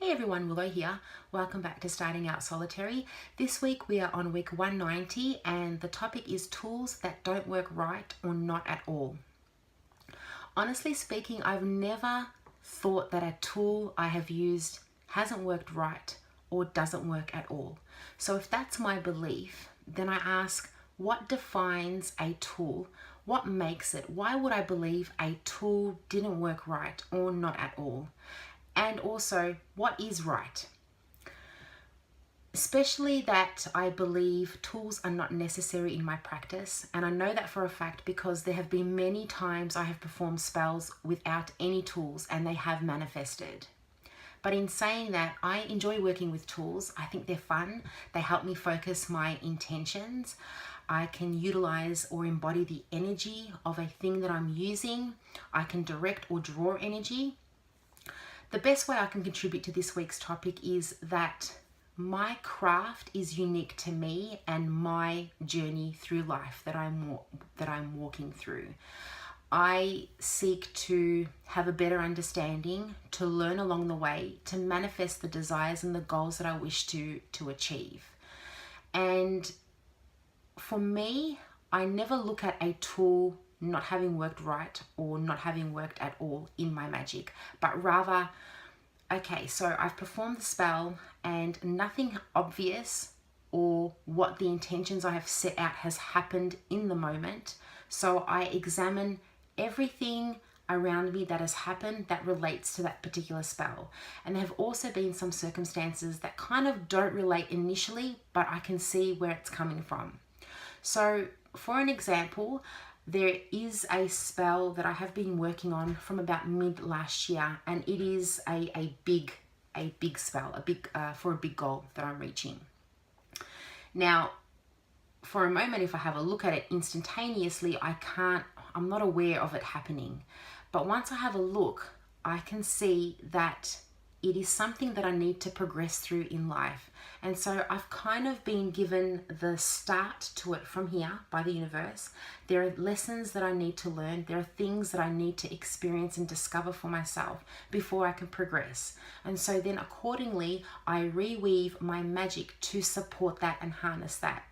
Hey everyone, Willow here. Welcome back to Starting Out Solitary. This week we are on week 190 and the topic is tools that don't work right or not at all. Honestly speaking, I've never thought that a tool I have used hasn't worked right or doesn't work at all. So if that's my belief, then I ask, what defines a tool? What makes it? Why would I believe a tool didn't work right or not at all? And also, what is right? Especially that I believe tools are not necessary in my practice. And I know that for a fact because there have been many times I have performed spells without any tools and they have manifested. But in saying that, I enjoy working with tools. I think they're fun. They help me focus my intentions. I can utilize or embody the energy of a thing that I'm using. I can direct or draw energy. The best way I can contribute to this week's topic is that my craft is unique to me and my journey through life that I'm walking through. I seek to have a better understanding, to learn along the way, to manifest the desires and the goals that I wish to achieve. And for me, I never look at a tool not having worked right or not having worked at all in my magic, but rather, okay, so I've performed the spell and nothing obvious or what the intentions I have set out has happened in the moment. So I examine everything around me that has happened that relates to that particular spell. And there have also been some circumstances that kind of don't relate initially, but I can see where it's coming from. So for an example, there is a spell that I have been working on from about mid last year, and it is a big spell, for a big goal that I'm reaching. Now, for a moment, if I have a look at it instantaneously, I'm not aware of it happening. But once I have a look, I can see that it is something that I need to progress through in life. And so I've kind of been given the start to it from here by the universe. There are lessons that I need to learn. There are things that I need to experience and discover for myself before I can progress. And so then accordingly, I reweave my magic to support that and harness that.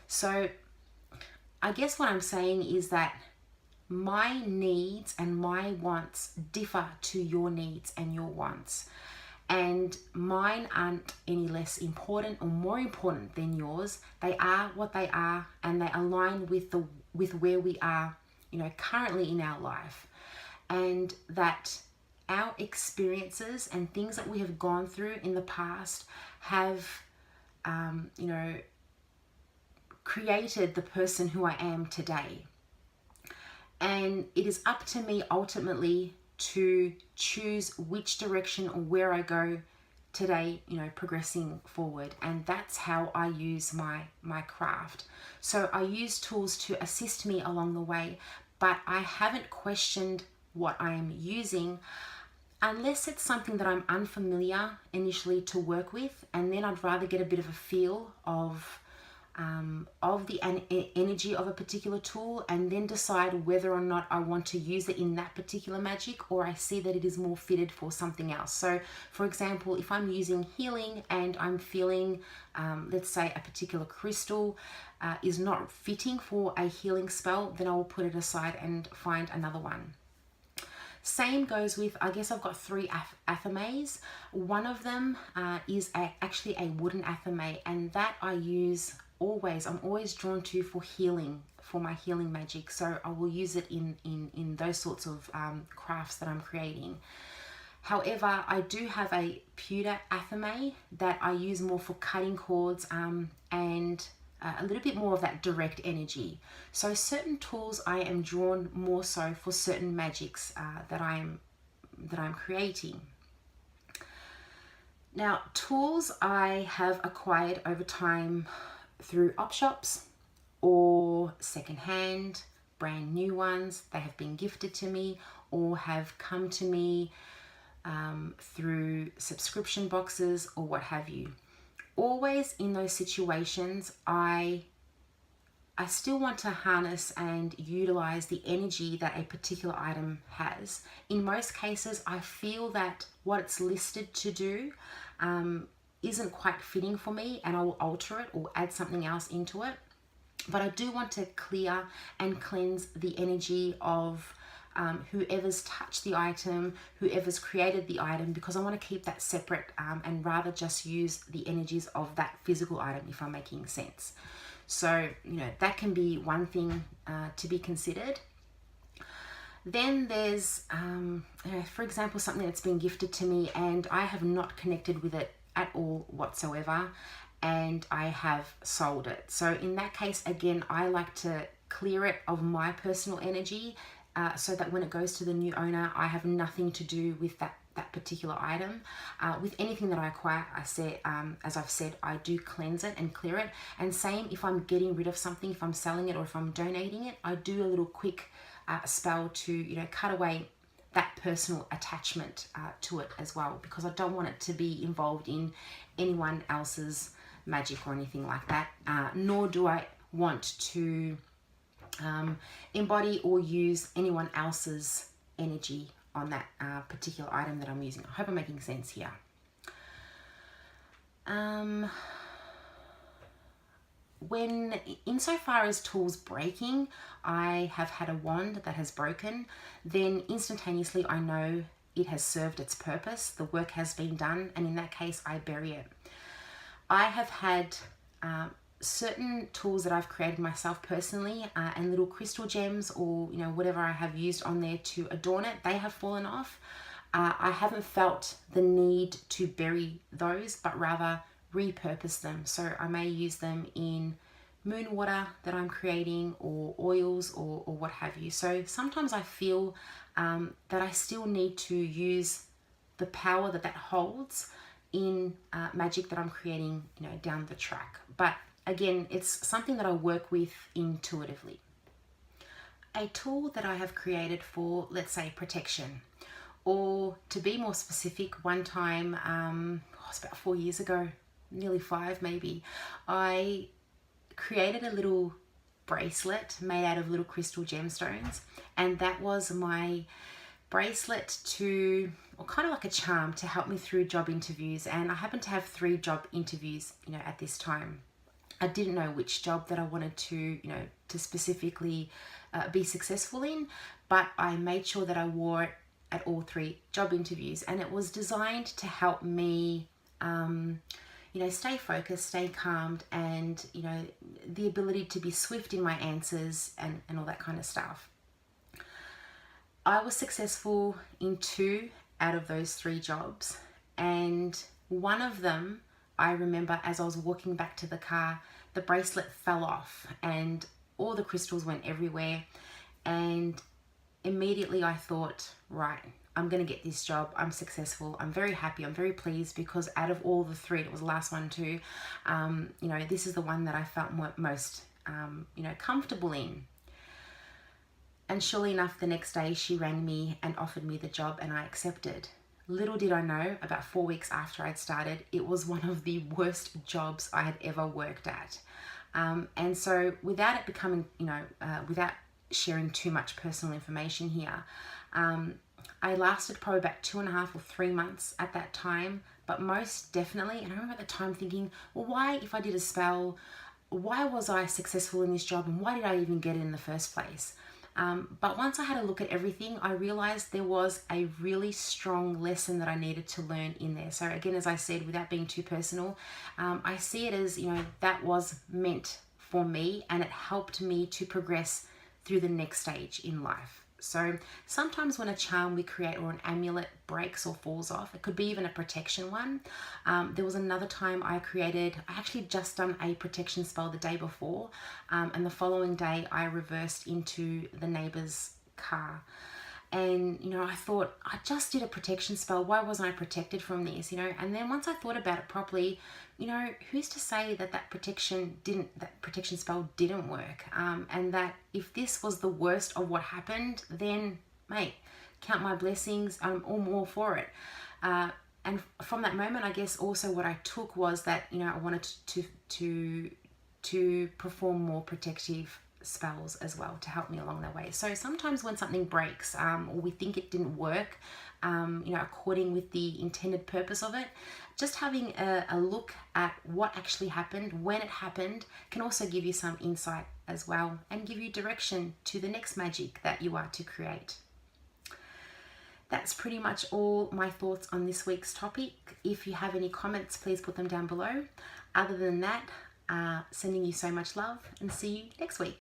So I guess what I'm saying is that my needs and my wants differ to your needs and your wants. And mine aren't any less important or more important than yours. They are what they are, and they align with where we are, currently in our life. And that our experiences and things that we have gone through in the past have, created the person who I am today. And it is up to me ultimately to choose which direction or where I go today, progressing forward. And that's how I use my craft. So I use tools to assist me along the way, but I haven't questioned what I am using unless it's something that I'm unfamiliar initially to work with. And then I'd rather get a bit of a feel of the energy of a particular tool and then decide whether or not I want to use it in that particular magic, or I see that it is more fitted for something else. So for example, if I'm using healing and I'm feeling, let's say a particular crystal is not fitting for a healing spell, then I will put it aside and find another one. Same goes with, I guess I've got 3 athames. One of them is actually a wooden athame, and that I use I'm always drawn to for healing, for my healing magic. So I will use it in those sorts of crafts that I'm creating. However, I do have a pewter athame that I use more for cutting cords and a little bit more of that direct energy. So certain tools I am drawn more so for certain magics that I'm creating. Now, tools I have acquired over time through op shops or secondhand, brand new ones. They have been gifted to me or have come to me through subscription boxes or what have you. Always in those situations, I I still want to harness and utilize the energy that a particular item has. In most cases, I feel that what it's listed to do isn't quite fitting for me, and I will alter it or add something else into it. But I do want to clear and cleanse the energy of whoever's touched the item, whoever's created the item, because I want to keep that separate and rather just use the energies of that physical item, if I'm making sense. So, you know, that can be one thing to be considered. Then there's, for example, something that's been gifted to me and I have not connected with it at all whatsoever, and I have sold it. So in that case, again, I like to clear it of my personal energy so that when it goes to the new owner, I have nothing to do with that particular item. With anything that I acquire, as I've said, I do cleanse it and clear it. And same if I'm getting rid of something, if I'm selling it or if I'm donating it, I do a little quick spell to, you know, cut away that personal attachment to it as well, because I don't want it to be involved in anyone else's magic or anything like that, nor do I want to embody or use anyone else's energy on that particular item that I'm using. I hope I'm making sense here. When insofar as tools breaking, I have had a wand that has broken, then instantaneously I know it has served its purpose, the work has been done, and in that case I bury it. I have had certain tools that I've created myself personally and little crystal gems or, you know, whatever I have used on there to adorn it, they have fallen off. I haven't felt the need to bury those, but rather repurpose them. So I may use them in moon water that I'm creating, or oils, or what have you. So sometimes I feel that I still need to use the power that holds in magic that I'm creating, you know, down the track. But again, it's something that I work with intuitively. A tool that I have created for, let's say, protection, or to be more specific, one time, it's about 4 years ago, nearly 5 maybe, I created a little bracelet made out of little crystal gemstones, and that was my bracelet to, or kind of like a charm to help me through job interviews. And I happened to have 3 job interviews, you know, at this time. I didn't know which job that I wanted to, you know, to specifically be successful in, but I made sure that I wore it at all 3 job interviews, and it was designed to help me you know, stay focused, stay calmed, and, you know, the ability to be swift in my answers and all that kind of stuff. I was successful in 2 out of those 3 jobs, and one of them, I remember as I was walking back to the car, the bracelet fell off and all the crystals went everywhere, and immediately I thought, right, I'm going to get this job. I'm successful. I'm very happy. I'm very pleased, because out of all the 3, it was the last one too, you know, this is the one that I felt most, you know, comfortable in. And surely enough, the next day she rang me and offered me the job, and I accepted. Little did I know, about 4 weeks after I'd started, it was one of the worst jobs I had ever worked at. And so without it becoming, you know, without sharing too much personal information here, I lasted probably about 2.5 or 3 months at that time, but most definitely, and I remember at the time thinking, well, why, if I did a spell, why was I successful in this job, and why did I even get it in the first place? But once I had a look at everything, I realized there was a really strong lesson that I needed to learn in there. So again, as I said, without being too personal, I see it as, you know, that was meant for me, and it helped me to progress through the next stage in life. So sometimes when a charm we create or an amulet breaks or falls off, it could be even a protection one. There was another time I actually just done a protection spell the day before, and the following day I reversed into the neighbor's car. And, you know, I thought, I just did a protection spell. Why wasn't I protected from this, you know? And then once I thought about it properly, you know, who's to say that that protection spell didn't work? And that if this was the worst of what happened, then, mate, count my blessings. I'm all more for it. And from that moment, I guess also what I took was that, you know, I wanted to to perform more protective spells as well to help me along the way. So sometimes when something breaks or we think it didn't work, you know, according with the intended purpose of it, just having a look at what actually happened, when it happened, can also give you some insight as well and give you direction to the next magic that you are to create. That's pretty much all my thoughts on this week's topic. If you have any comments, please put them down below. Other than that, sending you so much love and see you next week.